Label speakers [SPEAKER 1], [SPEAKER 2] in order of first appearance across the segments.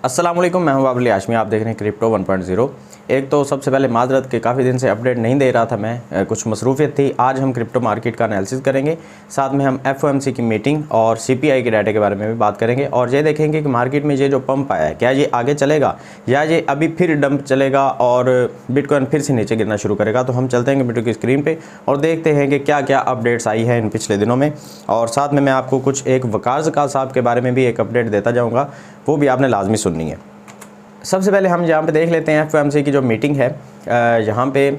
[SPEAKER 1] अस्सलाम वालेकुम, मैं हूं बाबुल हाशमी। आप देख रहे हैं क्रिप्टो 1.0। एक तो सबसे पहले माजरत के काफ़ी दिन से अपडेट नहीं दे रहा था मैं, कुछ मसरूफियत थी। आज हम क्रिप्टो मार्केट का एनालिसिस करेंगे, साथ में हम एफओएमसी की मीटिंग और सीपीआई के डाटे के बारे में भी बात करेंगे और ये देखेंगे कि मार्केट में ये जो पंप आया है क्या ये आगे चलेगा या ये अभी फिर डंप चलेगा और बिटकॉइन फिर से नीचे गिरना शुरू करेगा। तो हम चलते हैं कंप्यूटर की स्क्रीन पर और देखते हैं कि क्या क्या अपडेट्स आई है इन पिछले दिनों में। और साथ में मैं आपको कुछ एक वकार ज़कात साहब के बारे में भी एक अपडेट देता जाऊँगा, वो भी आपने लाजमी सुननी है। सबसे पहले हम यहाँ पे देख लेते हैं एफओएमसी की जो मीटिंग है। यहाँ पे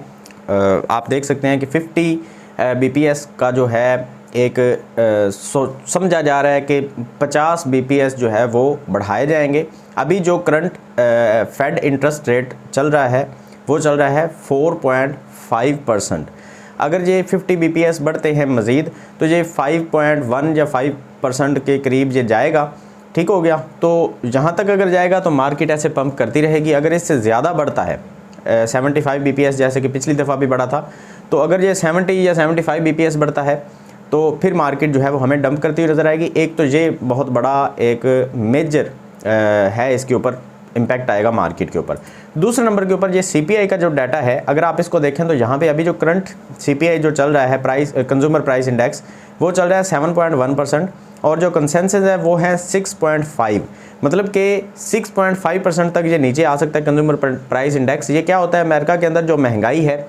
[SPEAKER 1] आप देख सकते हैं कि 50 बीपीएस का जो है एक समझा जा रहा है कि 50 बीपीएस जो है वो बढ़ाए जाएंगे। अभी जो करंट फेड इंटरेस्ट रेट चल रहा है वो चल रहा है 4.5%। अगर ये 50 बीपीएस बढ़ते हैं मज़ीद तो ये 5.1 या 5% के करीब ये जाएगा। ठीक हो गया। तो जहाँ तक अगर जाएगा तो मार्केट ऐसे पंप करती रहेगी। अगर इससे ज़्यादा बढ़ता है 75 बीपीएस जैसे कि पिछली दफ़ा भी बढ़ा था, तो अगर ये 70 या 75 बीपीएस बढ़ता है तो फिर मार्केट जो है वो हमें डंप करती हुई नज़र आएगी। एक तो ये बहुत बड़ा एक मेजर है, इसके ऊपर इम्पैक्ट आएगा मार्केट के ऊपर। दूसरे नंबर के ऊपर ये सीपीआई का जो डाटा है, अगर आप इसको देखें तो यहाँ पे अभी जो करंट सीपीआई जो चल रहा है प्राइस कंज्यूमर प्राइस इंडेक्स वो चल रहा है 7.1% और जो कंसेंसस है वो है 6.5। मतलब कि 6.5% तक ये नीचे आ सकता है कंज्यूमर प्राइस इंडेक्स। ये क्या होता है, अमेरिका के अंदर जो महंगाई है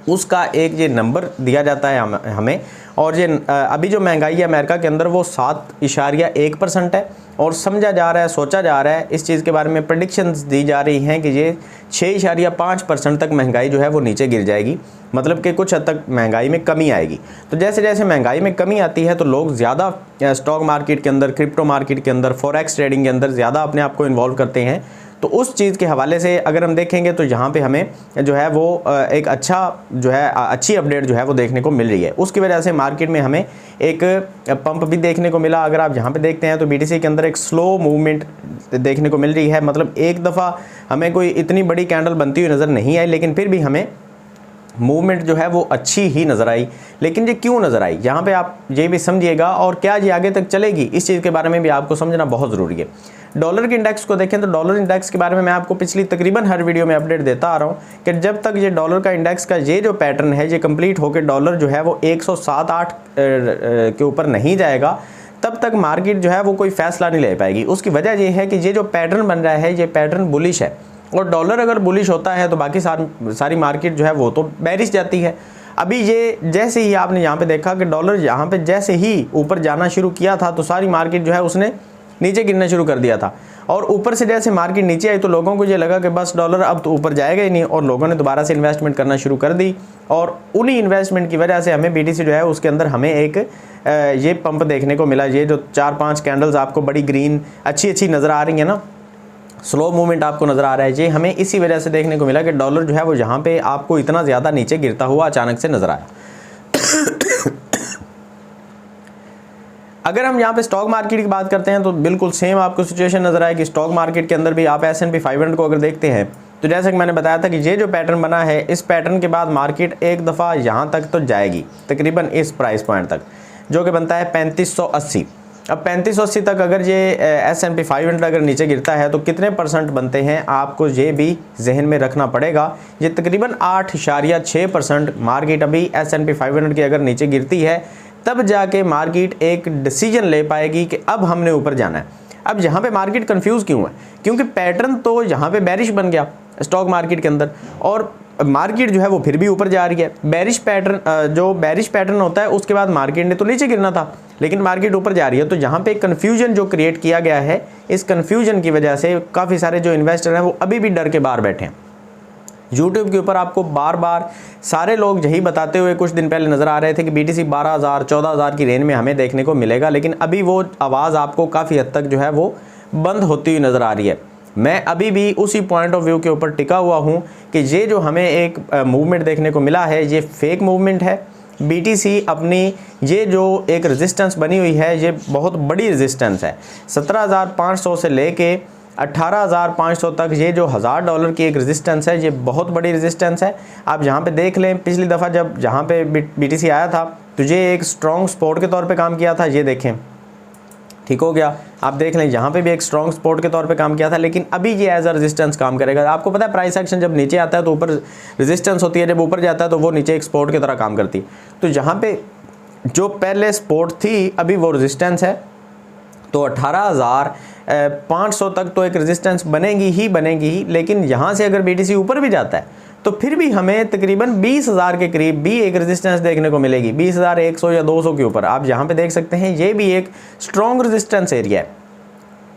[SPEAKER 1] उसका एक ये नंबर दिया जाता है हमें। और ये अभी जो महंगाई है अमेरिका के अंदर वो 7.1% है और समझा जा रहा है, सोचा जा रहा है, इस चीज़ के बारे में प्रेडिक्शंस दी जा रही हैं कि ये 6.5% तक महंगाई जो है वो नीचे गिर जाएगी। मतलब कि कुछ हद तक महंगाई में कमी आएगी। तो जैसे जैसे महंगाई में कमी आती है तो लोग ज़्यादा स्टॉक मार्केट के अंदर, क्रिप्टो मार्केट के अंदर, फॉरेक्स ट्रेडिंग के अंदर ज़्यादा अपने आप को इन्वॉल्व करते हैं। तो उस चीज़ के हवाले से अगर हम देखेंगे तो यहाँ पे हमें जो है वो एक अच्छा जो है अच्छी अपडेट जो है वो देखने को मिल रही है। उसकी वजह से मार्केट में हमें एक पंप भी देखने को मिला। अगर आप यहाँ पे देखते हैं तो बीटीसी के अंदर एक स्लो मूवमेंट देखने को मिल रही है। मतलब एक दफ़ा हमें कोई इतनी बड़ी कैंडल बनती हुई नज़र नहीं आई, लेकिन फिर भी हमें मूवमेंट जो है वो अच्छी ही नज़र आई। लेकिन ये क्यों नज़र आई, यहाँ पे आप ये भी समझिएगा और क्या ये आगे तक चलेगी, इस चीज़ के बारे में भी आपको समझना बहुत ज़रूरी है। डॉलर के इंडेक्स को देखें तो डॉलर इंडेक्स के बारे में मैं आपको पिछली तकरीबन हर वीडियो में अपडेट देता आ रहा हूँ कि जब तक ये डॉलर का इंडेक्स का ये जो पैटर्न है ये कंप्लीट होकर डॉलर जो है वो 107-8 के ऊपर नहीं जाएगा, तब तक मार्केट जो है वो कोई फैसला नहीं ले पाएगी। उसकी वजह ये है कि ये जो पैटर्न बन रहा है ये पैटर्न बुलिश है और डॉलर अगर बुलिश होता है तो बाकी सारी मार्केट जो है वो तो बेरिश जाती है। अभी ये जैसे ही आपने यहाँ पे देखा कि डॉलर यहाँ पे जैसे ही ऊपर जाना शुरू किया था तो सारी मार्केट जो है उसने नीचे गिरना शुरू कर दिया था और ऊपर से जैसे मार्केट नीचे आई तो लोगों को ये लगा कि बस डॉलर अब तो ऊपर जाएगा ही नहीं और लोगों ने दोबारा से इन्वेस्टमेंट करना शुरू कर दी। और उन्हीं इन्वेस्टमेंट की वजह से हमें बीटीसी जो है उसके अंदर हमें एक ये पंप देखने को मिला। ये जो 4-5 कैंडल्स आपको बड़ी ग्रीन अच्छी नज़र आ रही है ना, स्लो मूवमेंट आपको नज़र आ रहा है, ये हमें इसी वजह से देखने को मिला कि डॉलर जो है वो यहाँ पे आपको इतना ज़्यादा नीचे गिरता हुआ अचानक से नज़र आया। अगर हम यहाँ पे स्टॉक मार्केट की बात करते हैं तो बिल्कुल सेम आपको सिचुएशन नज़र आएगी। स्टॉक मार्केट के अंदर भी आप S&P 500 को अगर देखते हैं तो जैसे कि मैंने बताया था कि ये जो पैटर्न बना है, इस पैटर्न के बाद मार्केट एक दफ़ा यहाँ तक तो जाएगी, तकरीबन इस प्राइस पॉइंट तक जो कि बनता है 3580। अब 3580 तक अगर ये S&P 500 अगर नीचे गिरता है तो कितने % बनते हैं आपको ये भी जहन में रखना पड़ेगा। ये तकरीबन 8.6% मार्केट अभी S&P 500 की अगर नीचे गिरती है तब जाके मार्केट एक डिसीजन ले पाएगी कि अब हमने ऊपर जाना है। अब यहाँ पे मार्केट कंफ्यूज क्यों है, क्योंकि पैटर्न तो यहाँ पे बेरिश बन गया स्टॉक मार्केट के अंदर और मार्केट जो है वो फिर भी ऊपर जा रही है। बेरिश पैटर्न जो बेरिश पैटर्न होता है उसके बाद मार्केट ने तो नीचे गिरना था लेकिन मार्केट ऊपर जा रही है। तो यहाँ पे कन्फ्यूजन जो क्रिएट किया गया है, इस कन्फ्यूजन की वजह से काफ़ी सारे जो इन्वेस्टर हैं वो अभी भी डर के बाहर बैठे हैं। यूट्यूब के ऊपर आपको बार बार सारे लोग यही बताते हुए कुछ दिन पहले नज़र आ रहे थे कि बीटीसी 12,000-14,000 की रेंज में हमें देखने को मिलेगा, लेकिन अभी वो आवाज़ आपको काफ़ी हद तक जो है वो बंद होती हुई नज़र आ रही है। मैं अभी भी उसी पॉइंट ऑफ व्यू के ऊपर टिका हुआ हूँ कि ये जो हमें एक मूवमेंट देखने को मिला है ये फेक मूवमेंट है। बीटीसी अपनी ये जो एक रेजिस्टेंस बनी हुई है ये बहुत बड़ी रेजिस्टेंस है। 17,500 से लेके 18,500 तक ये जो $1000 की एक रेजिस्टेंस है ये बहुत बड़ी रेजिस्टेंस है। आप यहाँ पे देख लें, पिछली दफ़ा जब यहाँ पे बीटीसी आया था तो ये एक स्ट्रॉन्ग सपोर्ट के तौर पे काम किया था। ये देखें ठीक हो गया। आप देख लें यहाँ पे भी एक स्ट्रॉन्ग सपोर्ट के तौर पे काम किया था, लेकिन अभी ये एज अ रेजिस्टेंस काम करेगा। आपको पता है प्राइस एक्शन जब नीचे आता है तो ऊपर रेजिस्टेंस होती है, जब ऊपर जाता है तो वो नीचे एक सपोर्ट की तरह काम करती है। तो यहाँ पे जो पहले सपोर्ट थी अभी वो रेजिस्टेंस है, तो 18,500 तक तो एक रेजिस्टेंस बनेगी ही। लेकिन यहाँ से अगर BTC ऊपर भी जाता है तो फिर भी हमें तकरीबन 20,000 के करीब भी एक रेजिस्टेंस देखने को मिलेगी, 20,100 या 200 के ऊपर। आप यहाँ पे देख सकते हैं ये भी एक स्ट्रॉन्ग रेजिस्टेंस एरिया है।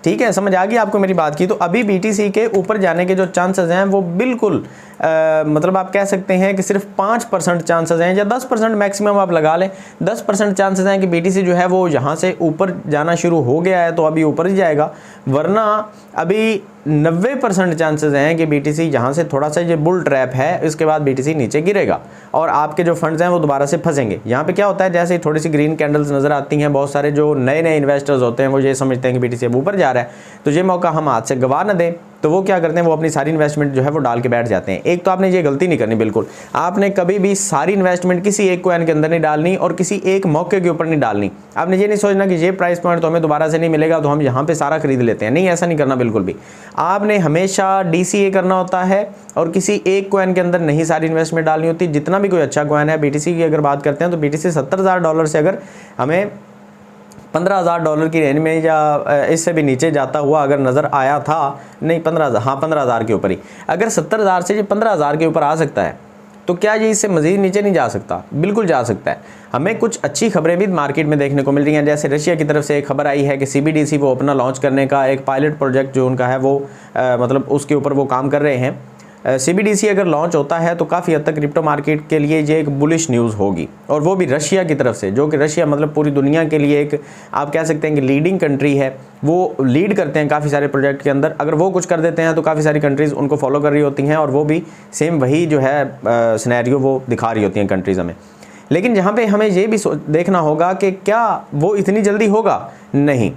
[SPEAKER 1] ठीक है, समझ आ गई आपको मेरी बात की। तो अभी BTC के ऊपर जाने के जो चांसेस हैं वो बिल्कुल मतलब आप कह सकते हैं कि सिर्फ 5% चांसेस हैं, या 10% मैक्सिमम आप लगा लें। 10% चांसेस हैं कि BTC जो है वो यहाँ से ऊपर जाना शुरू हो गया है तो अभी ऊपर ही जाएगा, वरना अभी 90% चांसेस हैं कि BTC यहाँ से थोड़ा सा ये बुल ट्रैप है, इसके बाद BTC नीचे गिरेगा और आपके जो फंड्स हैं वो दोबारा से फंसेंगे। यहाँ पे क्या होता है, जैसे थोड़ी सी ग्रीन कैंडल्स नज़र आती हैं, बहुत सारे जो नए इन्वेस्टर्स होते हैं वो ये समझते हैं कि BTC अब ऊपर जा रहा है, तो ये मौका हम हाथ से गवा न दें, तो वो क्या करते हैं, वो अपनी सारी इन्वेस्टमेंट जो है वो डाल के बैठ जाते हैं। एक तो आपने ये गलती नहीं करनी, बिल्कुल आपने कभी भी सारी इन्वेस्टमेंट किसी एक कॉइन के अंदर नहीं डालनी और किसी एक मौके के ऊपर नहीं डालनी। आपने ये नहीं सोचना कि ये प्राइस पॉइंट तो हमें दोबारा से नहीं मिलेगा तो हम यहाँ पे सारा खरीद लेते हैं, नहीं, ऐसा नहीं करना बिल्कुल भी। आपने हमेशा DCA करना होता है और किसी एक कॉइन के अंदर नहीं सारी इन्वेस्टमेंट डालनी होती। जितना भी कोई अच्छा कॉइन है, BTC की अगर बात करते हैं तो BTC $70,000 से अगर हमें $15,000 की रेंज में या इससे भी नीचे जाता हुआ अगर नज़र आया था, नहीं 15,000, हाँ 15,000 के ऊपर ही, अगर 70,000 से ये 15,000 के ऊपर आ सकता है तो क्या ये इससे मज़ीद नीचे नहीं जा सकता? बिल्कुल जा सकता है। हमें कुछ अच्छी खबरें भी मार्केट में देखने को मिल रही हैं, जैसे रशिया की तरफ से एक खबर आई है कि CBDC वो अपना लॉन्च करने का एक पायलट प्रोजेक्ट जो उनका है वो मतलब उसके ऊपर वो काम कर रहे हैं। CBDC अगर लॉन्च होता है तो काफ़ी हद तक क्रिप्टो मार्केट के लिए ये एक बुलिश न्यूज़ होगी, और वो भी रशिया की तरफ से, जो कि रशिया मतलब पूरी दुनिया के लिए एक आप कह सकते हैं कि लीडिंग कंट्री है। वो लीड करते हैं काफ़ी सारे प्रोजेक्ट के अंदर। अगर वो कुछ कर देते हैं तो काफ़ी सारी कंट्रीज़ उनको फॉलो कर रही होती हैं, और वो भी सेम वही जो है सिनेरियो वो दिखा रही होती हैं कंट्रीज़ हमें। लेकिन जहाँ पे हमें ये भी देखना होगा कि क्या वो इतनी जल्दी होगा? नहीं,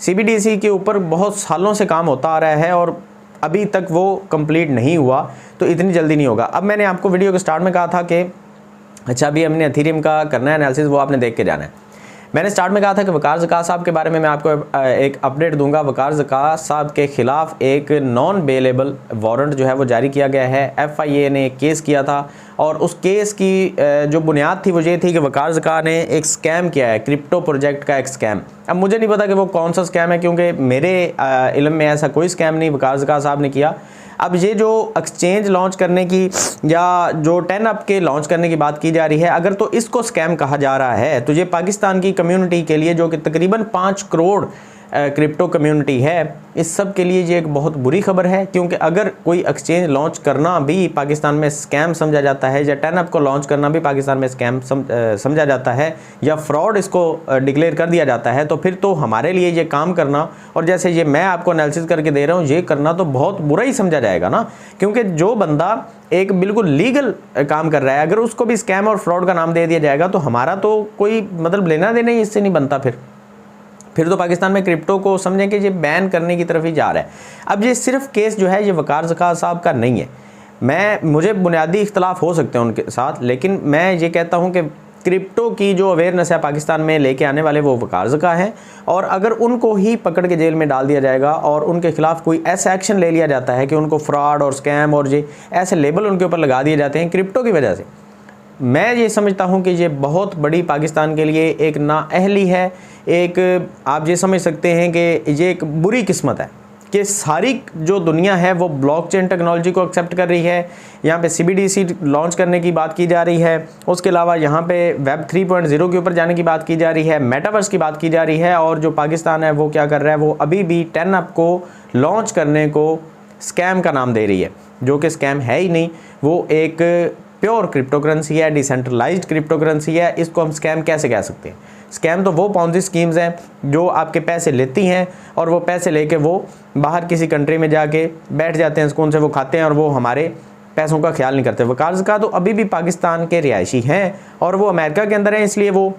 [SPEAKER 1] CBDC के ऊपर बहुत सालों से काम होता आ रहा है और अभी तक वो कंप्लीट नहीं हुआ, तो इतनी जल्दी नहीं होगा। अब मैंने आपको वीडियो के स्टार्ट में कहा था कि अच्छा अभी हमने एथेरियम का करना है एनालिसिस, वो आपने देख के जाना है। मैंने स्टार्ट में कहा था कि वकार ज़कात साहब के बारे में मैं आपको एक अपडेट दूंगा। वकार ज़कात साहब के ख़िलाफ़ एक नॉन बेलेबल वारंट जो है वो जारी किया गया है। FIA ने केस किया था और उस केस की जो बुनियाद थी वो ये थी कि वकार ज़कात ने एक स्कैम किया है, क्रिप्टो प्रोजेक्ट का एक स्कैम। अब मुझे नहीं पता कि वो कौन सा स्कैम है, क्योंकि मेरे इल्म में ऐसा कोई स्कैम नहीं वकार ज़कात साहब ने किया। अब ये जो एक्सचेंज लॉन्च करने की या जो 10up के लॉन्च करने की बात की जा रही है, अगर तो इसको स्कैम कहा जा रहा है तो ये पाकिस्तान की कम्युनिटी के लिए, जो कि तकरीबन 5 करोड़ क्रिप्टो कम्युनिटी है, इस सब के लिए ये एक बहुत बुरी खबर है। क्योंकि अगर कोई एक्सचेंज लॉन्च करना भी पाकिस्तान में स्कैम समझा जाता है, या 10up को लॉन्च करना भी पाकिस्तान में स्कैम समझा जाता है, या फ्रॉड इसको डिक्लेयर कर दिया जाता है, तो फिर तो हमारे लिए ये काम करना, और जैसे ये मैं आपको एनालिसिस करके दे रहा हूँ, ये करना तो बहुत बुरा ही समझा जाएगा ना। क्योंकि जो बंदा एक बिल्कुल लीगल काम कर रहा है, अगर उसको भी स्कैम और फ्रॉड का नाम दे दिया जाएगा तो हमारा तो कोई मतलब लेना देना ही इससे नहीं बनता। फिर तो पाकिस्तान में क्रिप्टो को समझें कि ये बैन करने की तरफ ही जा रहा है। अब ये सिर्फ केस जो है ये वकार ज़कात साहब का नहीं है। मुझे बुनियादी इख्तलाफ हो सकते हैं उनके साथ, लेकिन मैं ये कहता हूँ कि क्रिप्टो की जो अवेयरनेस है पाकिस्तान में लेके आने वाले वो वकार ज़कात हैं, और अगर उनको ही पकड़ के जेल में डाल दिया जाएगा और उनके खिलाफ कोई ऐसा एक्शन ले लिया जाता है कि उनको फ्रॉड और स्कैम और ये ऐसे लेबल उनके ऊपर लगा दिए जाते हैं क्रिप्टो की वजह से, मैं ये समझता हूँ कि ये बहुत बड़ी पाकिस्तान के लिए एक नाअहली है। एक आप ये समझ सकते हैं कि ये एक बुरी किस्मत है कि सारी जो दुनिया है वो ब्लॉकचेन टेक्नोलॉजी को एक्सेप्ट कर रही है। यहाँ पे CBDC लॉन्च करने की बात की जा रही है, उसके अलावा यहाँ पे वेब 3.0 के ऊपर जाने की बात की जा रही है, मेटावर्स की बात की जा रही है, और जो पाकिस्तान है वो क्या कर रहा है, वो अभी भी 10up को लॉन्च करने को स्कैम का नाम दे रही है, जो कि स्कैम है ही नहीं। वो एक प्योर क्रिप्टो करेंसी है, डिसेंट्रलाइज्ड क्रिप्टो करेंसी है। इसको हम स्कैम कैसे कह सकते हैं? स्कैम तो वो पॉन्जी स्कीम्स हैं जो आपके पैसे लेती हैं और वो पैसे लेके वो बाहर किसी कंट्री में जाके बैठ जाते हैं, सुकून से वो खाते हैं और वो हमारे पैसों का ख्याल नहीं करते। वकार ज़कात तो अभी भी पाकिस्तान के रिहायशी हैं और वो अमेरिका के अंदर हैं, इसलिए वो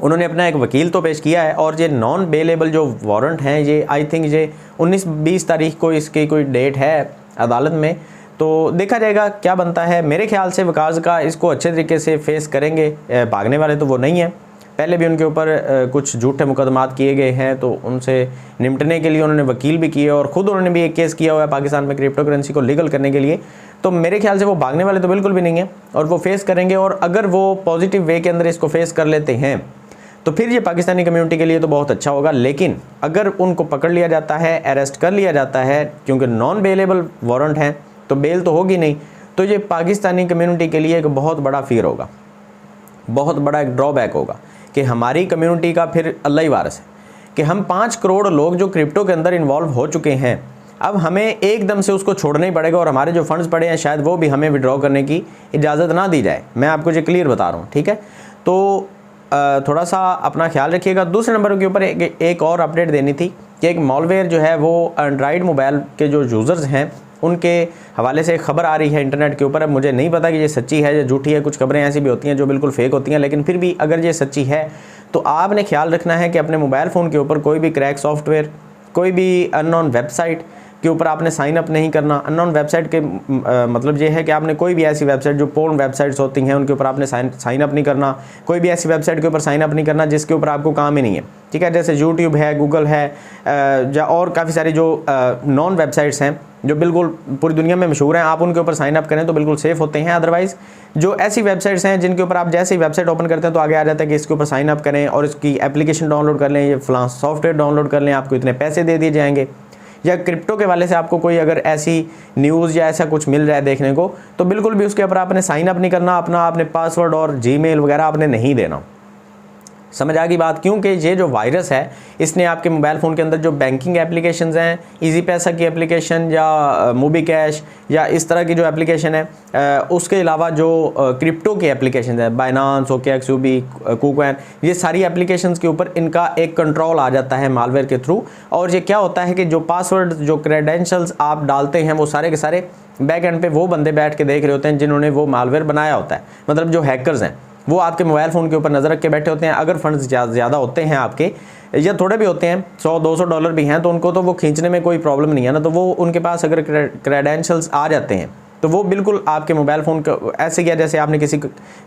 [SPEAKER 1] उन्होंने अपना एक वकील तो पेश किया है। और ये नॉन बेलेबल जो वारंट हैं, ये आई थिंक ये 19-20 तारीख को इसकी कोई डेट है अदालत में, तो देखा जाएगा क्या बनता है। मेरे ख्याल से वकार ज़कात इसको अच्छे तरीके से फेस करेंगे, भागने वाले तो वो नहीं है। पहले भी उनके ऊपर कुछ झूठे मुकदमात किए गए हैं, तो उनसे निपटने के लिए उन्होंने वकील भी किए और ख़ुद उन्होंने भी एक केस किया हुआ है पाकिस्तान में क्रिप्टो करेंसी को लीगल करने के लिए। तो मेरे ख्याल से वो भागने वाले तो बिल्कुल भी नहीं है और वो फेस करेंगे। और अगर वो पॉजिटिव वे के अंदर इसको फेस कर लेते हैं तो फिर ये पाकिस्तानी कम्युनिटी के लिए तो बहुत अच्छा होगा। लेकिन अगर उनको पकड़ लिया जाता है, अरेस्ट कर लिया जाता है, क्योंकि नॉन बेलेबल वारंट हैं तो बेल तो होगी नहीं, तो ये पाकिस्तानी कम्युनिटी के लिए एक बहुत बड़ा फियर होगा, बहुत बड़ा एक ड्रॉबैक होगा कि हमारी कम्युनिटी का फिर अल्लाह ही वारिस है कि हम 5 करोड़ लोग जो क्रिप्टो के अंदर इन्वॉल्व हो चुके हैं, अब हमें एकदम से उसको छोड़ना ही पड़ेगा और हमारे जो फंड्स पड़े हैं शायद वो भी हमें विड्रॉ करने की इजाज़त ना दी जाए। मैं आपको ये क्लियर बता रहा हूँ, ठीक है। तो थोड़ा सा अपना ख्याल रखिएगा। दूसरे नंबर के ऊपर एक और अपडेट देनी थी कि एक मॉलवेयर जो है वो एंड्रॉयड मोबाइल के जो यूज़र्स हैं उनके हवाले से एक खबर आ रही है इंटरनेट के ऊपर। अब मुझे नहीं पता कि ये सच्ची है या झूठी है, कुछ खबरें ऐसी भी होती हैं जो बिल्कुल फेक होती हैं, लेकिन फिर भी अगर ये सच्ची है तो आपने ख्याल रखना है कि अपने मोबाइल फ़ोन के ऊपर कोई भी क्रैक सॉफ्टवेयर, कोई भी अननोन वेबसाइट के ऊपर आपने साइन अप नहीं करना। अननोन वेबसाइट के मतलब ये है कि आपने कोई भी ऐसी वेबसाइट जो पोर्न वेबसाइट्स होती हैं उनके ऊपर आपने साइन अप नहीं करना। कोई भी ऐसी वेबसाइट के ऊपर साइन अप नहीं करना जिसके ऊपर आपको काम ही नहीं है, ठीक है। जैसे यूट्यूब है, गूगल है, या और काफ़ी सारी जो नॉन वेबसाइट्स हैं जो बिल्कुल पूरी दुनिया में मशहूर हैं, आप उनके ऊपर साइन अप करें तो बिल्कुल सेफ़ होते हैं। अदरवाइज़ जो ऐसी वेबसाइट्स हैं जिनके ऊपर आप जैसे ही वेबसाइट ओपन करते हैं तो आगे आ जाता है कि इसके ऊपर साइन अप करें और इसकी एप्लीकेशन डाउनलोड कर लें, ये फलां सॉफ्टवेयर डाउनलोड कर लें, आपको इतने पैसे दे दिए जाएंगे। या क्रिप्टो के वाले से आपको कोई अगर ऐसी न्यूज़ या ऐसा कुछ मिल रहा है देखने को, तो बिल्कुल भी उसके ऊपर आपने साइन अप नहीं करना, अपना आपने पासवर्ड और जीमेल वगैरह आपने नहीं देना। समझ आ गई बात? क्योंकि ये जो वायरस है इसने आपके मोबाइल फ़ोन के अंदर जो बैंकिंग एप्लीकेशंस हैं, इजी पैसा की एप्लीकेशन या मोबी कैश या इस तरह की जो एप्लीकेशन है, उसके अलावा जो क्रिप्टो की एप्लीकेशन है, बाइनांस, OKX, UB, KuCoin, ये सारी एप्लीकेशंस के ऊपर इनका एक कंट्रोल आ जाता है मालवेयर के थ्रू। और ये क्या होता है कि जो पासवर्ड, जो क्रेडेंशियल्स आप डालते हैं वो सारे के सारे बैक एंड पे वो बंदे बैठ के देख रहे होते हैं जिन्होंने वो मालवेयर बनाया होता है। मतलब जो हैकर्स हैं वो आपके मोबाइल फ़ोन के ऊपर नज़र रख के बैठे होते हैं। अगर फंड्स ज़्यादा होते हैं आपके या थोड़े भी होते हैं, $100-200 भी हैं, तो उनको तो वो खींचने में कोई प्रॉब्लम नहीं है ना। तो वो उनके पास अगर क्रेडेंशियल्स आ जाते हैं तो वो बिल्कुल आपके मोबाइल फ़ोन को ऐसे किया जैसे आपने किसी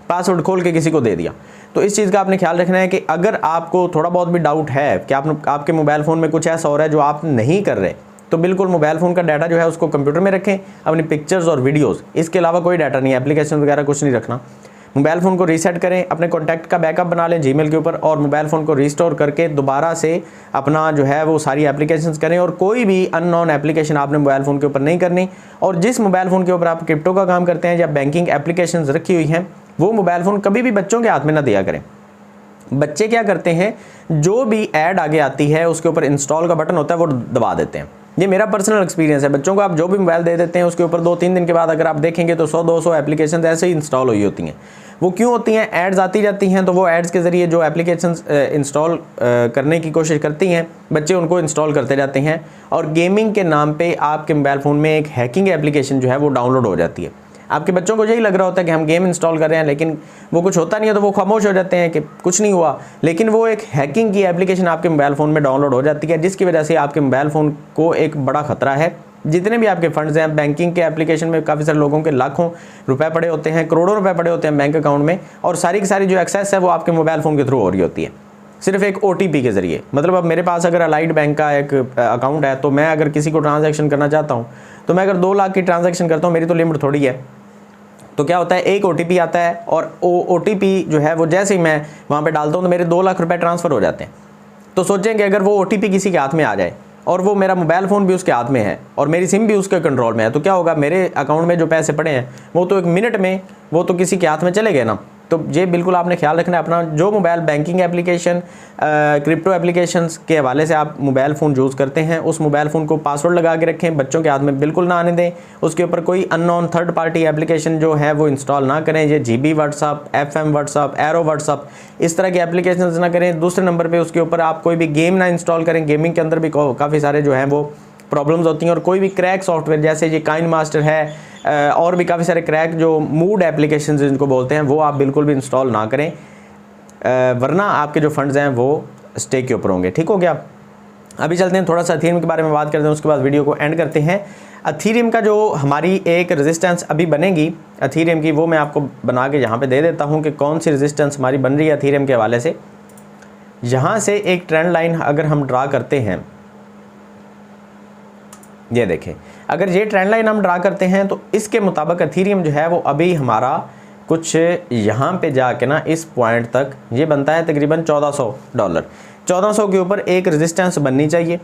[SPEAKER 1] पासवर्ड खोल के किसी को दे दिया। तो इस चीज़ का आपने ख्याल रखना है कि अगर आपको थोड़ा बहुत भी डाउट है कि आपके मोबाइल फ़ोन में कुछ ऐसा हो रहा है जो आप नहीं कर रहे, तो बिल्कुल मोबाइल फ़ोन का डाटा जो है उसको कंप्यूटर में रखें, अपनी पिक्चर्स और वीडियोज़, इसके अलावा कोई डाटा नहीं, एप्लीकेशन वगैरह कुछ नहीं रखना। मोबाइल फ़ोन को रीसेट करें, अपने कॉन्टैक्ट का बैकअप बना लें जीमेल के ऊपर और मोबाइल फ़ोन को रीस्टोर करके दोबारा से अपना जो है वो सारी एप्लीकेशंस करें। और कोई भी अननोन एप्लीकेशन आपने मोबाइल फ़ोन के ऊपर नहीं करनी। और जिस मोबाइल फ़ोन के ऊपर आप क्रिप्टो का काम करते हैं या बैंकिंग एप्लीकेशंस रखी हुई हैं, वो मोबाइल फ़ोन कभी भी बच्चों के हाथ में ना दिया करें। बच्चे क्या करते हैं, जो भी ऐड आगे आती है उसके ऊपर इंस्टॉल का बटन होता है वो दबा देते हैं। ये मेरा पर्सनल एक्सपीरियंस है। बच्चों को आप जो भी मोबाइल दे देते हैं उसके ऊपर 2-3 दिन के बाद अगर आप देखेंगे तो 100-200 एप्लीकेशन ऐसे ही इंस्टॉल हुई होती हैं। वो क्यों होती हैं? एड्स आती जाती हैं, तो वो एड्स के ज़रिए जो एप्लीकेशंस इंस्टॉल करने की कोशिश करती हैं, बच्चे उनको इंस्टॉल करते जाते हैं और गेमिंग के नाम पे आपके मोबाइल फ़ोन में एक हैकिंग एप्लीकेशन जो है वो डाउनलोड हो जाती है। आपके बच्चों को यही लग रहा होता है कि हम गेम इंस्टॉल कर रहे हैं, लेकिन वो कुछ होता नहीं है, तो वो खामोश हो जाते हैं कि कुछ नहीं हुआ। लेकिन वो एक हैकिंग की एप्लीकेशन आपके मोबाइल फ़ोन में डाउनलोड हो जाती है, जिसकी वजह से आपके मोबाइल फ़ोन को एक बड़ा ख़तरा है। जितने भी आपके फंड्स हैं बैंकिंग के एप्लीकेशन में, काफ़ी सारे लोगों के लाखों रुपए पड़े होते हैं, करोड़ों रुपए पड़े होते हैं बैंक अकाउंट में, और सारी की सारी जो एक्सेस है वो आपके मोबाइल फ़ोन के थ्रू हो रही होती है, सिर्फ एक OTP के ज़रिए। मतलब अब मेरे पास अगर अलाइड बैंक का एक अकाउंट है, तो मैं अगर किसी को ट्रांजैक्शन करना चाहता हूँ, तो मैं अगर 2 लाख की ट्रांजैक्शन करता हूँ, मेरी तो लिमिट थोड़ी है, तो क्या होता है, एक OTP आता है और OTP जो है वो जैसे ही मैं वहाँ पे डालता हूँ तो मेरे 2 लाख रुपए ट्रांसफ़र हो जाते हैं। तो सोचें कि अगर वो OTP किसी के हाथ में आ जाए और वो मेरा मोबाइल फ़ोन भी उसके हाथ में है और मेरी सिम भी उसके कंट्रोल में है, तो क्या होगा, मेरे अकाउंट में जो पैसे पड़े हैं वो तो 1 मिनट में वो तो किसी के हाथ में चले गए ना। तो ये बिल्कुल आपने ख्याल रखना है अपना। जो mobile banking application, crypto applications के हवाले से आप मोबाइल फ़ोन यूज़ करते हैं, उस मोबाइल फ़ोन को पासवर्ड लगा के रखें, बच्चों के हाथ में बिल्कुल ना आने दें। उसके ऊपर कोई अननोन थर्ड पार्टी एप्लीकेशन जो है वो इंस्टॉल ना करें। ये GB WhatsApp, FM WhatsApp, Aero WhatsApp, इस तरह की एप्लीकेशन ना करें। दूसरे नंबर पर उसके ऊपर आप कोई भी गेम ना इंस्टॉल करें। गेमिंग के अंदर भी काफ़ी सारे जो हैं वो प्रॉब्लम्स होती हैं। और कोई भी क्रैक सॉफ्टवेयर जैसे ये काइन मास्टर है और भी काफ़ी सारे क्रैक जो मूड एप्लीकेशन जिनको बोलते हैं, वो आप बिल्कुल भी इंस्टॉल ना करें, वरना आपके जो फंड्स हैं वो स्टेक के ऊपर होंगे। ठीक हो गया? अभी चलते हैं थोड़ा सा अथीरियम के बारे में बात करते हैं, उसके बाद वीडियो को एंड करते हैं। अथीरियम का जो हमारी एक रेजिस्टेंस अभी बनेगी अथीरियम की, वो मैं आपको बना के यहाँ पे दे देता हूँ कि कौन सी रेजिस्टेंस हमारी बन रही है अथीरियम के हवाले से। यहाँ से एक ट्रेंड लाइन अगर हम ड्रा करते हैं, ये देखें, अगर ये ट्रेंड लाइन हम ड्रा करते हैं तो इसके मुताबिक एथेरियम जो है वो अभी हमारा कुछ यहाँ पे जाके ना इस पॉइंट तक ये बनता है तकरीबन $1400। 1400 के ऊपर एक रेजिस्टेंस बननी चाहिए,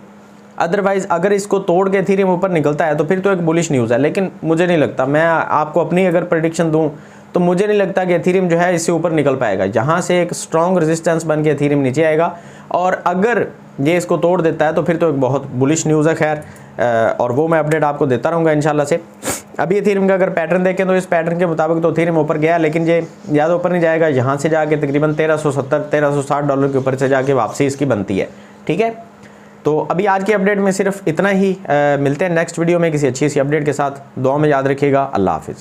[SPEAKER 1] अदरवाइज़ अगर इसको तोड़ के एथेरियम ऊपर निकलता है तो फिर तो एक बुलिश न्यूज़ है। लेकिन मुझे नहीं लगता, मैं आपको अपनी अगर प्रेडिक्शन दूँ तो मुझे नहीं लगता कि एथेरियम जो है इससे ऊपर निकल पाएगा। यहाँ से एक स्ट्रॉन्ग रेजिस्टेंस बन के एथेरियम नीचे आएगा, और अगर ये इसको तोड़ देता है तो फिर तो एक बहुत बुलिश न्यूज़ है। खैर, और वो मैं अपडेट आपको देता रहूँगा इंशाल्लाह से। अभी एथेरियम का अगर पैटर्न देखें तो इस पैटर्न के मुताबिक तो एथेरियम ऊपर गया, लेकिन ये ज़्यादा ऊपर नहीं जाएगा। यहाँ से जाके तकरीबन $1360 के ऊपर से जाके वापसी इसकी बनती है। ठीक है, तो अभी आज की अपडेट में सिर्फ इतना ही। मिलते हैं नेक्स्ट वीडियो में किसी अच्छी सी अपडेट के साथ। दुआ में याद रखिएगा। अल्लाह हाफिज़।